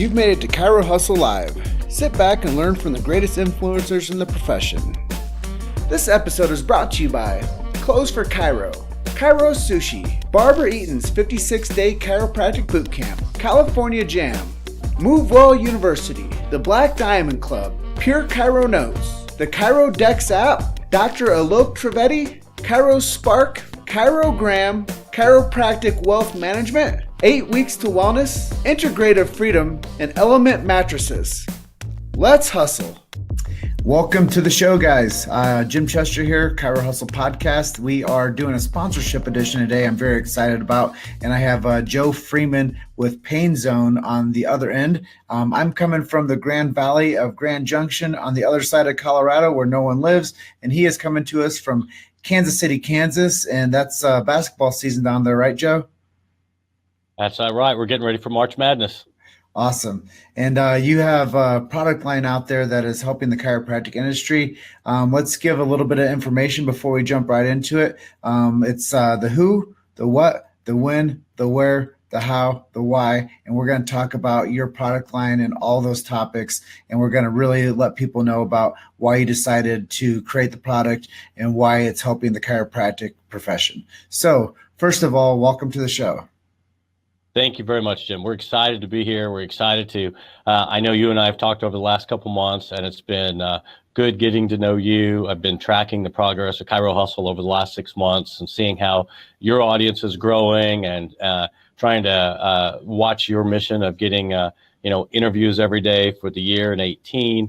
You've made it to Chiro Hustle Live. Sit back and learn from the greatest influencers in the profession. This episode is brought to you by Clothes for Chiro, Chiro Sushi, Barbara Eaton's 56-day chiropractic boot camp, California Jam, Move Well University, the Black Diamond Club, Pure Chiro Notes, the Chiro Dex app, Dr. Alok Trivedi, Chiro Spark, Chirogram, Chiropractic Wealth Management, 8 Weeks to Wellness, Integrative Freedom, and Element Mattresses. Let's hustle. Welcome to the show, guys. Jim Chester here, Chiro Hustle Podcast. We are doing a sponsorship edition today I'm very excited about, and I have Joe Freeman with Pain Zone on the other end. I'm coming from the Grand Valley of Grand Junction on the other side of Colorado where no one lives, and he is coming to us from Kansas City, Kansas, and that's basketball season down there, right, Joe? That's right. We're getting ready for March Madness. Awesome. And you have a product line out there that is helping the chiropractic industry. Let's give a little bit of information before we jump right into it. It's the who, the what, the when, the where, the how, the why, and we're going to talk about your product line and all those topics, and we're going to really let people know about why you decided to create the product and why it's helping the chiropractic profession. So, first of all, welcome to the show. Thank you very much, Jim. We're excited to be here. We're excited to, I know you and I have talked over the last couple months, and it's been good getting to know you. I've been tracking the progress of Chiro Hustle over the last 6 months and seeing how your audience is growing and trying to watch your mission of getting, interviews every day for the year in 18.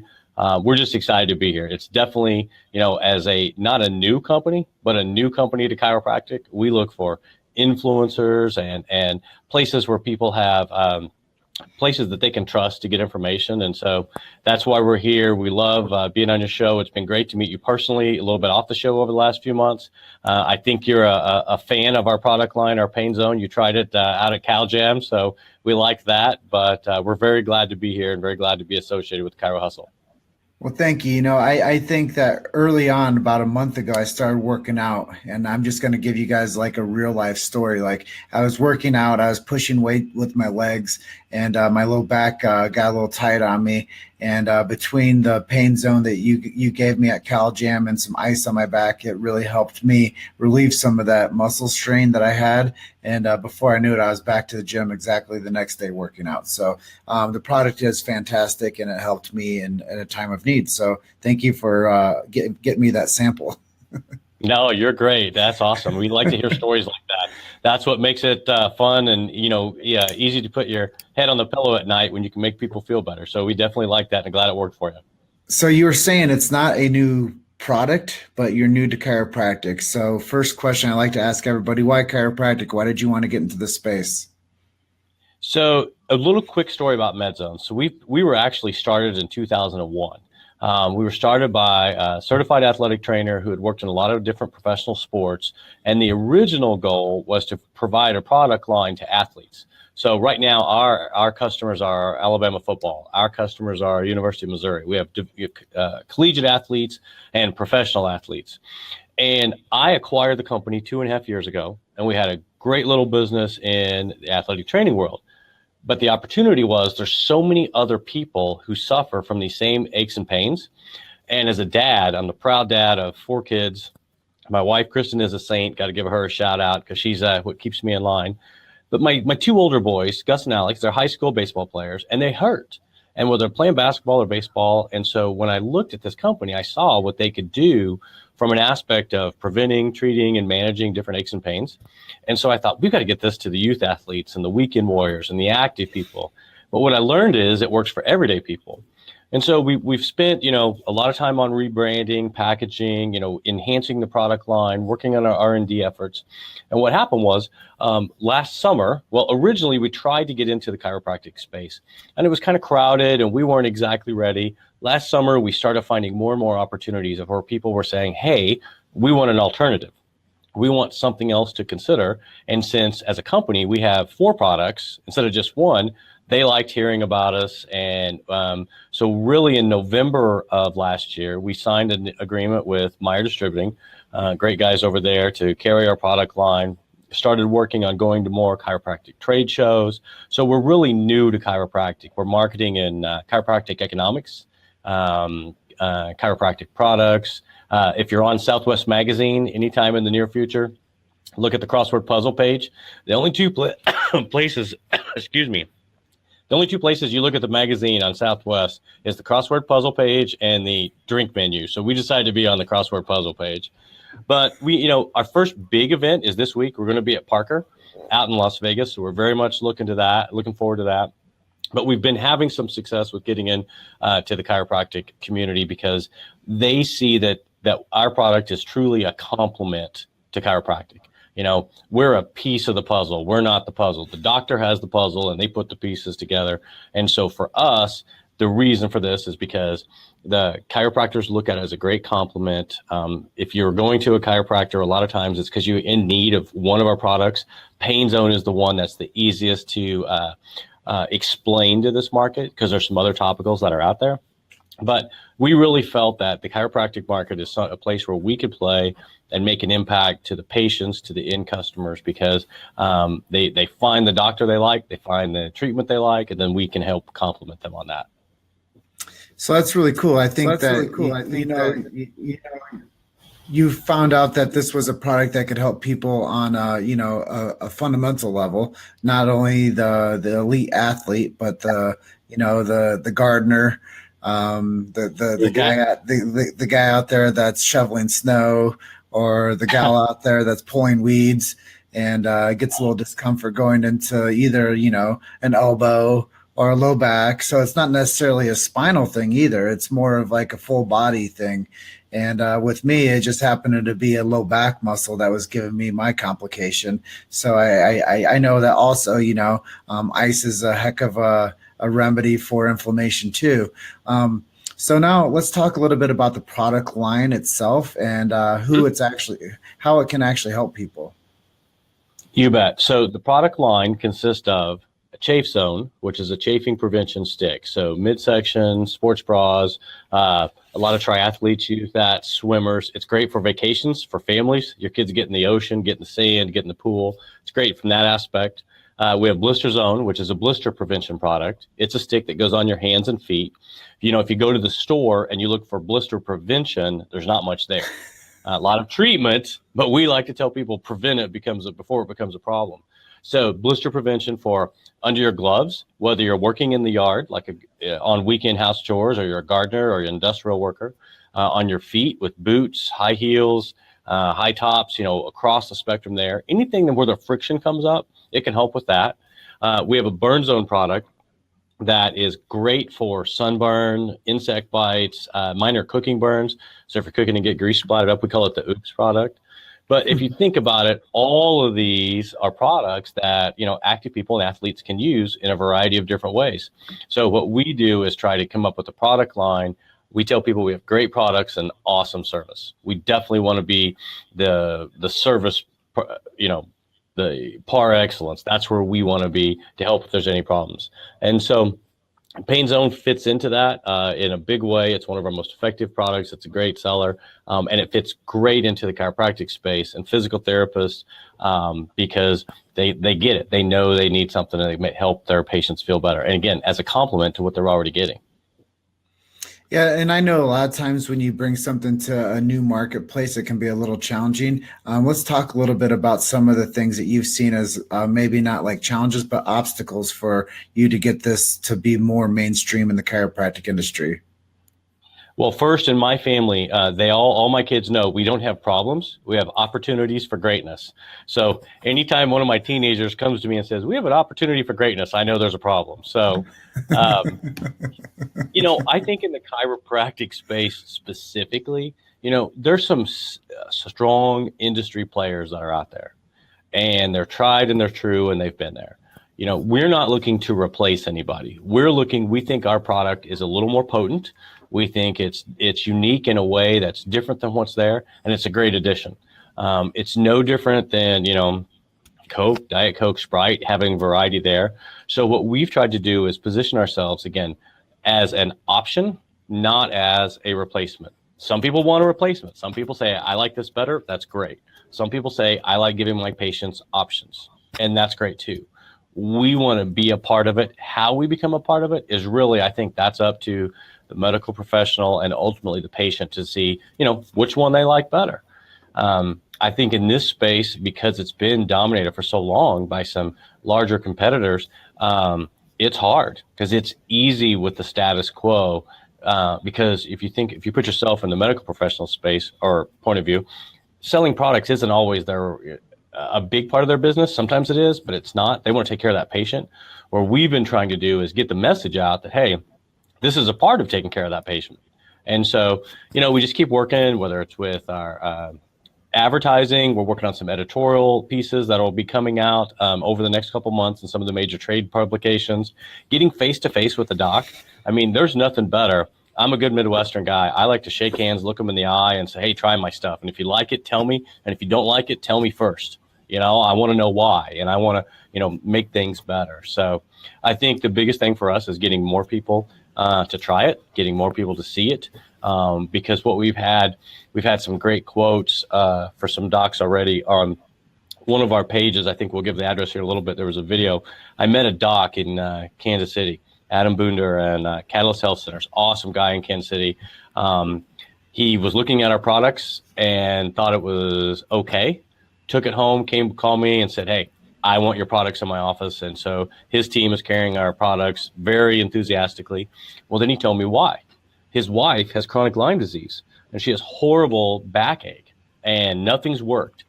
We're just excited to be here. It's definitely, as not a new company, but a new company to chiropractic, we look for influencers and places where people have places that they can trust to get information. And so that's why we're here. We love being on your show. It's been great to meet you personally, a little bit off the show over the last few months. I think you're a fan of our product line, our Pain Zone. You tried it out at Cal Jam, so we like that. But we're very glad to be here and very glad to be associated with Chiro Hustle. Well, thank you. I think that early on, about a month ago, I started working out, and I'm just going to give you guys like a real life story. Like I was working out, I was pushing weight with my legs, and my low back got a little tight on me. And between the Pain Zone that you gave me at Cal Jam and some ice on my back, it really helped me relieve some of that muscle strain that I had. And before I knew it, I was back to the gym exactly the next day working out. So the product is fantastic, and it helped me in a time of need. So thank you for getting me that sample. No, you're great. That's awesome. We like to hear stories like that. That's what makes it fun and, easy to put your head on the pillow at night when you can make people feel better. So we definitely like that, and I'm glad it worked for you. So you were saying it's not a new product, but you're new to chiropractic. So first question I like to ask everybody, why chiropractic? Why did you want to get into this space? So a little quick story about MedZone. So we were actually started in 2001. We were started by a certified athletic trainer who had worked in a lot of different professional sports. And the original goal was to provide a product line to athletes. So right now, our customers are Alabama football. Our customers are University of Missouri. We have collegiate athletes and professional athletes. And I acquired the company 2.5 years ago, and we had a great little business in the athletic training world. But the opportunity was there's so many other people who suffer from these same aches and pains. And as a dad, I'm the proud dad of 4 kids. My wife, Kristen, is a saint. Got to give her a shout out because she's what keeps me in line. But my 2 older boys, Gus and Alex, they're high school baseball players, and they hurt. And whether they're playing basketball or baseball. And so when I looked at this company, I saw what they could do from an aspect of preventing, treating, and managing different aches and pains. And so I thought, we've got to get this to the youth athletes and the weekend warriors and the active people. But what I learned is it works for everyday people. And so we've spent, a lot of time on rebranding, packaging, enhancing the product line, working on our R&D efforts. And what happened was last summer, originally we tried to get into the chiropractic space, and it was kind of crowded and we weren't exactly ready. Last summer, we started finding more and more opportunities of where people were saying, hey, we want an alternative. We want something else to consider. And since as a company, we have 4 products instead of just one, they liked hearing about us. And so really in November of last year, we signed an agreement with Meyer Distributing, great guys over there to carry our product line. started working on going to more chiropractic trade shows. So we're really new to chiropractic. We're marketing in chiropractic economics, chiropractic products. If you're on Southwest Magazine anytime in the near future, look at the crossword puzzle page. The only two places, excuse me, the only two places you look at the magazine on Southwest is the crossword puzzle page and the drink menu. So we decided to be on the crossword puzzle page. But our first big event is this week. We're going to be at Parker out in Las Vegas. So we're very much looking forward to that. But we've been having some success with getting in to the chiropractic community because they see that our product is truly a complement to chiropractic. We're a piece of the puzzle. We're not the puzzle. The doctor has the puzzle and they put the pieces together. And so for us, the reason for this is because the chiropractors look at it as a great complement. If you're going to a chiropractor, a lot of times it's because you're in need of one of our products. Pain Zone is the one that's the easiest to explain to this market because there's some other topicals that are out there. But we really felt that the chiropractic market is a place where we could play and make an impact to the patients, to the end customers, because they find the doctor they like, they find the treatment they like, and then we can help complement them on that. So that's really cool. I think you found out that this was a product that could help people on a fundamental level, not only the elite athlete, but the gardener, the guy out there that's shoveling snow, or the gal out there that's pulling weeds and gets a little discomfort going into either an elbow or a low back. So it's not necessarily a spinal thing either. It's more of like a full body thing. And with me, it just happened to be a low back muscle that was giving me my complication. So I know that also, ice is a heck of a remedy for inflammation too. So now let's talk a little bit about the product line itself and how it can actually help people. You bet. So the product line consists of a chafe zone, which is a chafing prevention stick. So midsection, sports bras, a lot of triathletes use that, swimmers. It's great for vacations, for families. Your kids get in the ocean, get in the sand, get in the pool. It's great from that aspect. We have Blister Zone, which is a blister prevention product. It's a stick that goes on your hands and feet. If you go to the store and you look for blister prevention, there's not much there. A lot of treatment, but we like to tell people prevent it before it becomes a problem. So blister prevention for under your gloves, whether you're working in the yard, like on weekend house chores, or you're a gardener or you're an industrial worker, on your feet with boots, high heels, high tops, across the spectrum there. Anything where the friction comes up, it can help with that. We have a burn zone product that is great for sunburn, insect bites, minor cooking burns. So if you're cooking and get grease splattered up, we call it the oops product. But if you think about it, all of these are products that, active people and athletes can use in a variety of different ways. So what we do is try to come up with a product line. We tell people we have great products and awesome service. We definitely want to be the service, the par excellence. That's where we want to be to help if there's any problems. And so Pain Zone fits into that in a big way. It's one of our most effective products. It's a great seller, and it fits great into the chiropractic space and physical therapists because they get it. They know they need something that may help their patients feel better. And again, as a complement to what they're already getting. Yeah, and I know a lot of times when you bring something to a new marketplace, it can be a little challenging. Let's talk a little bit about some of the things that you've seen as maybe not like challenges, but obstacles for you to get this to be more mainstream in the chiropractic industry. Well, first, in my family, all my kids know we don't have problems. We have opportunities for greatness. So anytime one of my teenagers comes to me and says, we have an opportunity for greatness, I know there's a problem. So, I think in the chiropractic space specifically, there's some strong industry players that are out there, and they're tried and they're true and they've been there. We're not looking to replace anybody. We think our product is a little more potent. We think it's unique in a way that's different than what's there, and it's a great addition. It's no different than, Coke, Diet Coke, Sprite, having variety there. So what we've tried to do is position ourselves, again, as an option, not as a replacement. Some people want a replacement. Some people say, I like this better. That's great. Some people say, I like giving my patients options, and that's great too. We want to be a part of it. How we become a part of it is really, I think that's up to the medical professional and ultimately the patient to see, which one they like better. I think in this space, because it's been dominated for so long by some larger competitors, it's hard because it's easy with the status quo. Because if you put yourself in the medical professional space or point of view, selling products isn't always a big part of their business. Sometimes it is, but it's not. They want to take care of that patient. What we've been trying to do is get the message out that, hey, this is a part of taking care of that patient. And so, we just keep working, whether it's with our advertising. We're working on some editorial pieces that will be coming out over the next couple months in some of the major trade publications, getting face-to-face with the doc. I mean, there's nothing better. I'm a good Midwestern guy. I like to shake hands, look them in the eye and say, hey, try my stuff. And if you like it, tell me. And if you don't like it, tell me first. I want to know why, and I want to, make things better. So I think the biggest thing for us is getting more people to try it, getting more people to see it. Because what we've had some great quotes for some docs already on one of our pages. I think we'll give the address here in a little bit. There was a video. I met a doc in Kansas City, Adam Boonder, and Catalyst Health Centers. Awesome guy in Kansas City. He was looking at our products and thought it was okay. Took it home, called me and said, hey, I want your products in my office. And so his team is carrying our products very enthusiastically. Well, then he told me why. His wife has chronic Lyme disease and she has horrible backache and nothing's worked.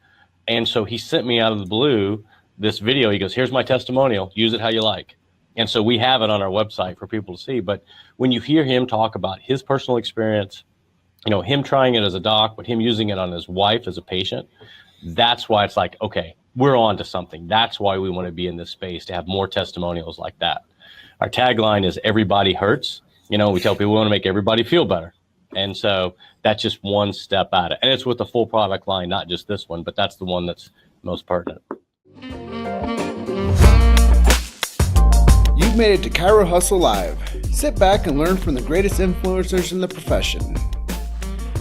And so he sent me out of the blue this video. He goes, here's my testimonial. Use it how you like. And so we have it on our website for people to see. But when you hear him talk about his personal experience, him trying it as a doc, but him using it on his wife as a patient, that's why it's like, okay, we're on to something. That's why we want to be in this space, to have more testimonials like that. Our tagline is everybody hurts. We tell people we want to make everybody feel better. And so that's just one step at it. And it's with the full product line, not just this one, but that's the one that's most pertinent. You've made it to Chiro Hustle Live. Sit back and learn from the greatest influencers in the profession.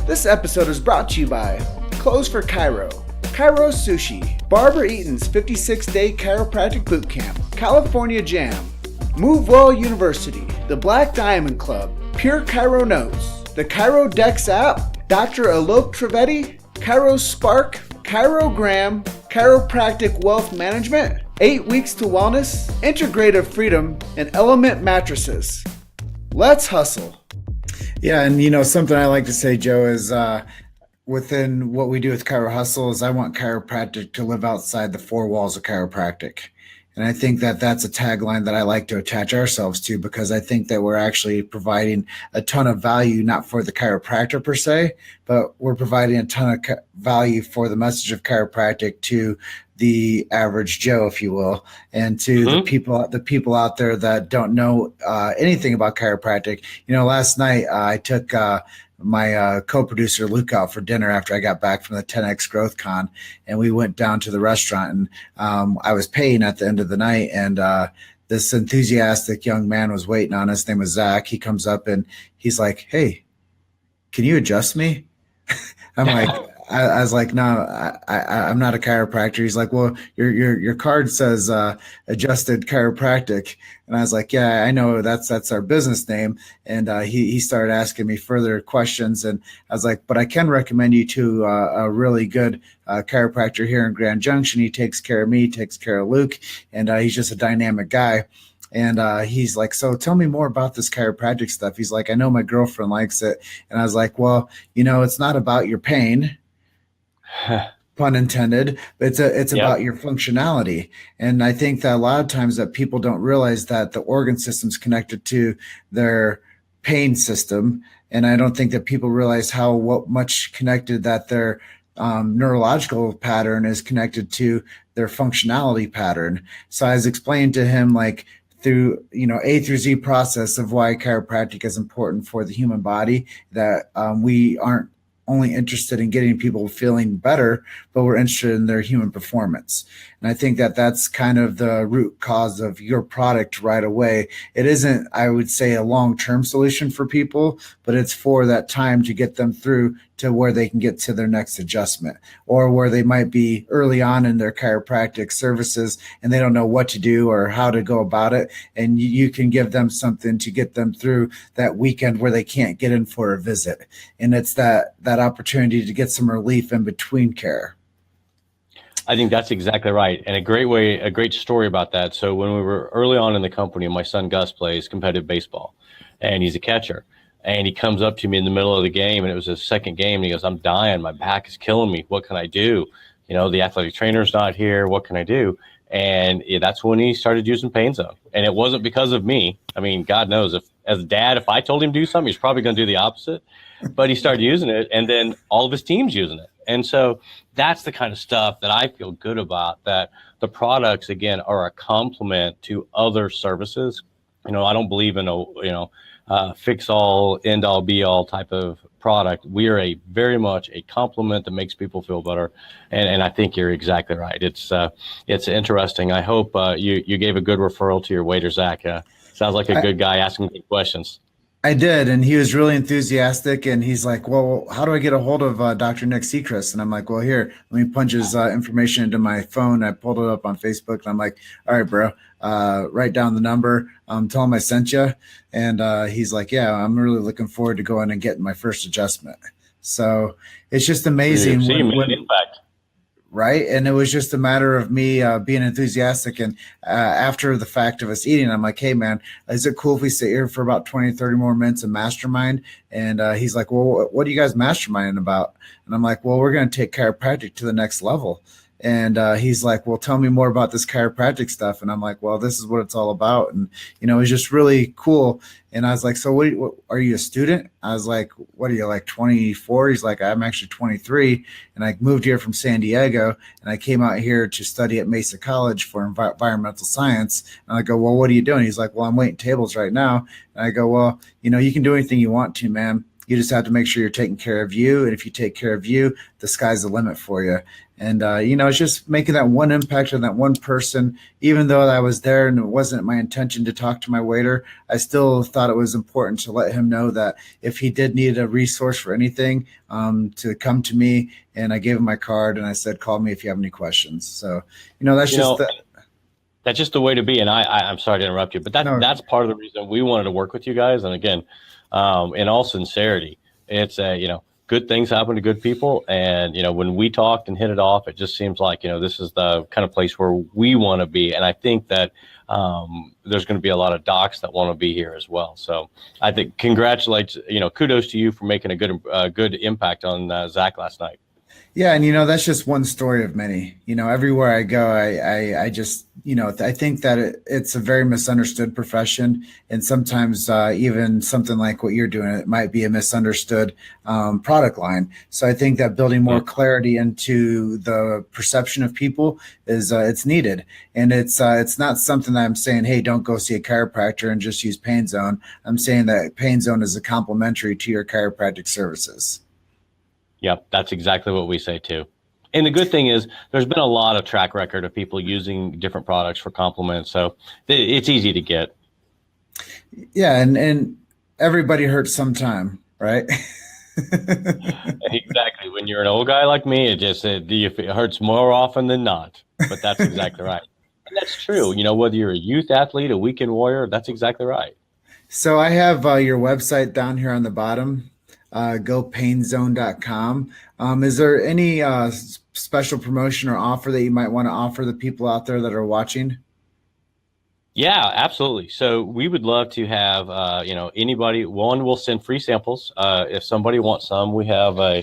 This episode is brought to you by Clothes for Chiro, Chiro Sushi, Barbara Eaton's 56-day chiropractic boot camp, California Jam, Move Well University, the Black Diamond Club, Pure Chiro Notes, the Chiro Dex app, Dr. Alok Trivedi, Chiro Spark, Chirogram, Chiropractic Wealth Management, 8 Weeks to Wellness, Integrative Freedom, and Element Mattresses. Let's hustle. Yeah, and something I like to say, Joe, is within what we do with Chiro Hustle is I want chiropractic to live outside the four walls of chiropractic. And I think that that's a tagline that I like to attach ourselves to, because I think that we're actually providing a ton of value, not for the chiropractor per se, but we're providing a ton of value for the message of chiropractic to the average Joe, if you will, and to the people out there that don't know anything about chiropractic. Last night I took my co-producer Luke out for dinner after I got back from the 10X Growth Con, and we went down to the restaurant, and I was paying at the end of the night, and this enthusiastic young man was waiting on us. His name was Zach. He comes up and he's like, hey, can you adjust me? I'm like, I was like, no, I'm not a chiropractor. He's like, well, your card says Adjusted Chiropractic. And I was like, yeah, I know that's our business name. And he started asking me further questions. And I was like, but I can recommend you to a really good chiropractor here in Grand Junction. He takes care of me, takes care of Luke, and he's just a dynamic guy. And he's like, so tell me more about this chiropractic stuff. He's like, I know my girlfriend likes it. And I was like, well, it's not about your pain, pun intended, but it's about your functionality. And I think that a lot of times that people don't realize that the organ system's connected to their pain system. And I don't think that people realize what much connected that their neurological pattern is connected to their functionality pattern. So I was explaining to him, like, through A through Z process of why chiropractic is important for the human body, that we aren't only interested in getting people feeling better, but we're interested in their human performance. And I think that that's kind of the root cause of your product right away. It isn't, I would say, a long-term solution for people, but it's for that time to get them through to where they can get to their next adjustment, or where they might be early on in their chiropractic services and they don't know what to do or how to go about it. And you can give them something to get them through that weekend where they can't get in for a visit. And it's that opportunity to get some relief in between care. I think that's exactly right. And a great story about that. So when we were early on in the company, my son Gus plays competitive baseball and he's a catcher. And he comes up to me in the middle of the game, and it was his second game. And he goes, "I'm dying. My back is killing me. What can I do? You know, the athletic trainer's not here. What can I do?" And that's when he started using Pain Zone. And it wasn't because of me. I mean, God knows, if as a dad, if I told him to do something, he's probably going to do the opposite. But he started using it, and then all of his team's using it. And so that's the kind of stuff that I feel good about, that the products, again, are a complement to other services. You know, I don't believe in fix all, end all, be all type of product. We are very much a complement that makes people feel better. And I think you're exactly right. It's interesting. I hope you gave a good referral to your waiter, Zach. Sounds like a good guy asking good questions. I did, and he was really enthusiastic, and he's like, "Well, how do I get a hold of Dr. Nick Seacrest?" And I'm like, "Well, here, let me punch his information into my phone." I pulled it up on Facebook, and I'm like, "All right, bro, write down the number, tell him I sent you." And he's like, "Yeah, I'm really looking forward to going and getting my first adjustment." So it's just amazing. Impact. Right. And it was just a matter of me being enthusiastic. And after the fact of us eating, I'm like, "Hey, man, is it cool if we sit here for about 20, 30 more minutes and mastermind?" And he's like, "Well, what are you guys masterminding about?" And I'm like, "Well, we're going to take chiropractic to the next level." And he's like, "Well, tell me more about this chiropractic stuff." And I'm like, "Well, this is what it's all about." And, it was just really cool. And I was like, "So what are you, a student?" I was like, "What are you, like 24? He's like, "I'm actually 23. And I moved here from San Diego, and I came out here to study at Mesa College for environmental science." And I go, "Well, what are you doing?" He's like, "Well, I'm waiting tables right now." And I go, "Well, you can do anything you want to, man. You just have to make sure you're taking care of you. And if you take care of you, the sky's the limit for you." And, it's just making that one impact on that one person. Even though I was there and it wasn't my intention to talk to my waiter, I still thought it was important to let him know that if he did need a resource for anything, to come to me. And I gave him my card and I said, "Call me if you have any questions." So, that's just the way to be. And I'm sorry to interrupt you, but that's part of the reason we wanted to work with you guys. And again, in all sincerity, it's good things happen to good people. And, when we talked and hit it off, it just seems like, this is the kind of place where we want to be. And I think that there's going to be a lot of docs that want to be here as well. So I think kudos to you for making a good impact on Zach last night. Yeah. And, that's just one story of many. Everywhere I go, I just, I think that it's a very misunderstood profession. And sometimes even something like what you're doing, it might be a misunderstood product line. So I think that building more clarity into the perception of people is it's needed. And it's not something that I'm saying, "Hey, don't go see a chiropractor and just use Pain Zone." I'm saying that Pain Zone is a complementary to your chiropractic services. Yep, that's exactly what we say too. And the good thing is there's been a lot of track record of people using different products for compliments. So it's easy to get. Yeah. And everybody hurts sometime, right? Exactly. When you're an old guy like me, it hurts more often than not. But that's exactly right. And that's true. Whether you're a youth athlete, a weekend warrior, that's exactly right. So I have your website down here on the bottom. GoPainZone.com. Is there any special promotion or offer that you might want to offer the people out there that are watching? Yeah, absolutely. So we would love to have, anybody. One, we'll send free samples. If somebody wants some, we have a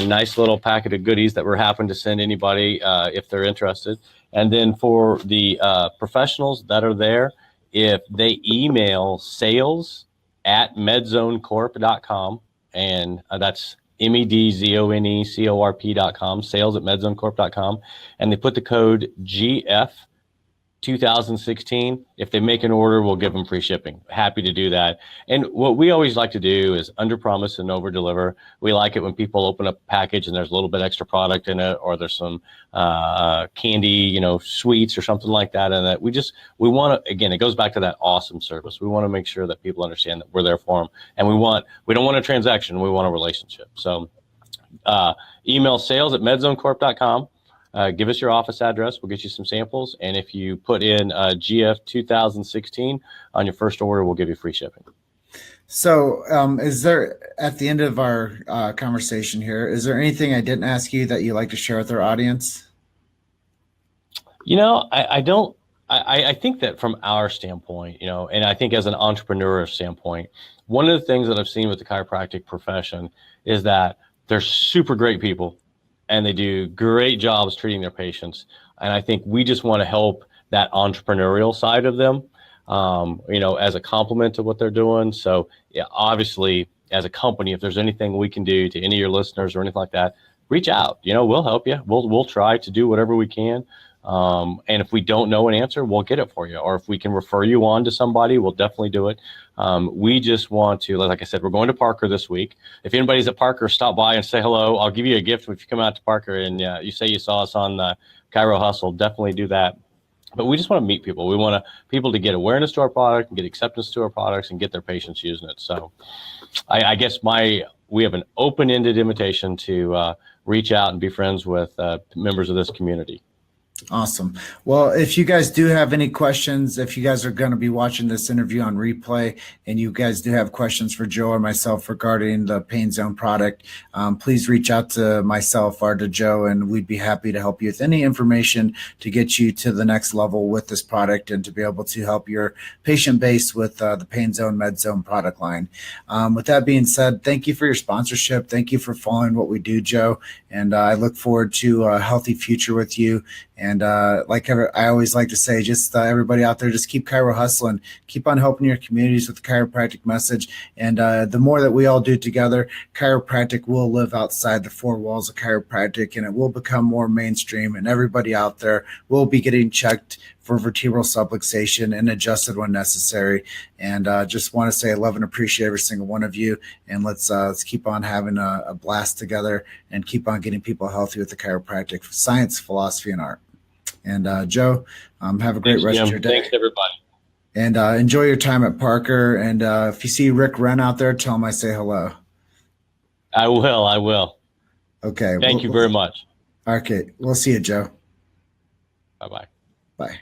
nice little packet of goodies that we're happy to send anybody if they're interested. And then for the professionals that are there, if they email sales@medzonecorp.com, and that's medzonecorp.com, sales@medzonecorp.com, and they put the code GF 2016. If they make an order, we'll give them free shipping. Happy to do that. And what we always like to do is under promise and over deliver. We like it when people open up a package and there's a little bit extra product in it, or there's some candy, sweets or something like that. And that we want to, again, it goes back to that awesome service. We want to make sure that people understand that we're there for them, and we don't want a transaction. We want a relationship. So email sales@medzonecorp.com. Give us your office address. We'll get you some samples. And if you put in GF 2016 on your first order, we'll give you free shipping. So is there, at the end of our conversation here, is there anything I didn't ask you that you'd like to share with our audience? I don't. I think that from our standpoint, and I think as an entrepreneur standpoint, one of the things that I've seen with the chiropractic profession is that they're super great people, and they do great jobs treating their patients. And I think we just want to help that entrepreneurial side of them, as a complement to what they're doing. So yeah, obviously, as a company, if there's anything we can do to any of your listeners or anything like that, reach out. We'll help you. We'll try to do whatever we can. And if we don't know an answer, we'll get it for you. Or if we can refer you on to somebody, we'll definitely do it. We just want to, like I said, we're going to Parker this week. If anybody's at Parker, stop by and say hello. I'll give you a gift if you come out to Parker and you say you saw us on the Chiro Hustle. Definitely do that. But we just want to meet people. We want people to get awareness to our product and get acceptance to our products and get their patients using it. So I guess we have an open-ended invitation to reach out and be friends with members of this community. Awesome. Well, if you guys do have any questions, if you guys are going to be watching this interview on replay and you guys do have questions for Joe or myself regarding the Pain Zone product, please reach out to myself or to Joe, and we'd be happy to help you with any information to get you to the next level with this product and to be able to help your patient base with the Pain Zone Med Zone product line. With that being said, thank you for your sponsorship. Thank you for following what we do, Joe. And I look forward to a healthy future with you. And I always like to say, just everybody out there, just keep Chiro hustling, keep on helping your communities with the chiropractic message. And the more that we all do together, chiropractic will live outside the four walls of chiropractic, and it will become more mainstream. And everybody out there will be getting checked for vertebral subluxation and adjusted when necessary. And just want to say I love and appreciate every single one of you. And let's keep on having a blast together and keep on getting people healthy with the chiropractic science, philosophy, and art. And Joe, have a great rest of your day. Thanks, everybody. And enjoy your time at Parker. And if you see Rick Wren out there, tell him I say hello. I will. Okay. Thank you very much. Okay. We'll see you, Joe. Bye-bye. Bye.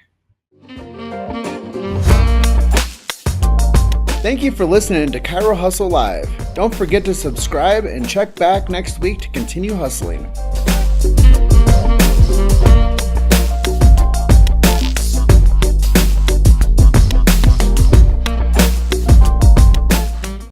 Thank you for listening to Chiro Hustle Live. Don't forget to subscribe and check back next week to continue hustling.